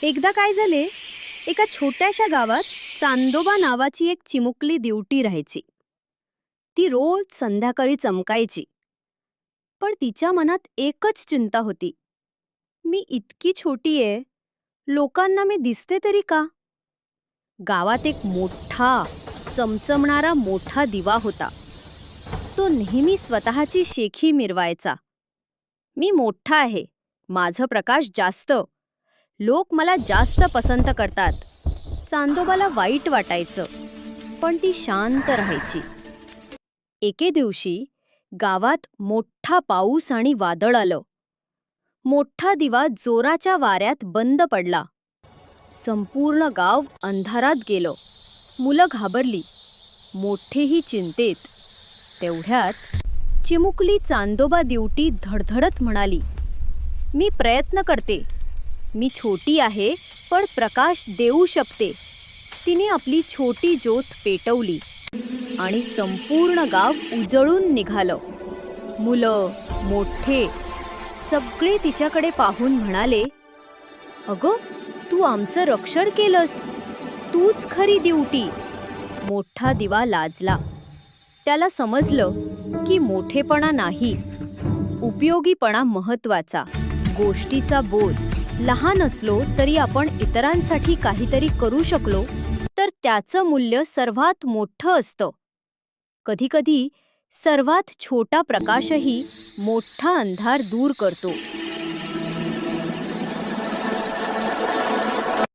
एकदा काय झाले, एका छोट्याशा गावात चांदोबा नावाची एक चिमुकली दिवटी राहायची. ती रोज संध्याकाळी चमकायची. पण तिच्या मनात एकच चिंता होती. मी इतकी छोटी आहे, लोकांना मी दिसते तरी का? गावात एक मोठा चमचमणारा मोठा दिवा होता. तो नेहमी स्वतःची शेखी मिरवायचा. मी मोठा आहे, माझं प्रकाश जास्त, लोक मला जास्त पसंत करतात. चांदोबाला वाईट वाटायचं, पण ती शांत राहायची. एके दिवशी गावात मोठा पाऊस आणि वादळ आलं. मोठा दिवा जोराच्या वाऱ्यात बंद पडला. संपूर्ण गाव अंधारात गेलं. मुलं घाबरली, मोठेही चिंतेत. तेवढ्यात चिमुकली चांदोबा दिवटी धडधडत म्हणाली, "मी प्रयत्न करते. मी छोटी आहे, पण प्रकाश देऊ शकते." तिने आपली छोटी ज्योत पेटवली आणि संपूर्ण गाव उजळून निघालं. मुलं, मोठे सगळे तिच्याकडे पाहून म्हणाले, "अगं, तू आमचं रक्षण केलंस. तूच खरी दिवटी." मोठा दिवा लाजला. त्याला समजलं की मोठेपणा नाही, उपयोगीपणा महत्वाचा. गोष्टीचा बोध. लहान असलो तरी आपण इतरांसाठी काहीतरी करू शकलो तर त्याचं मूल्य सर्वात मोठं असतं. कधीकधी सर्वात छोटा प्रकाशही मोठा अंधार दूर करतो.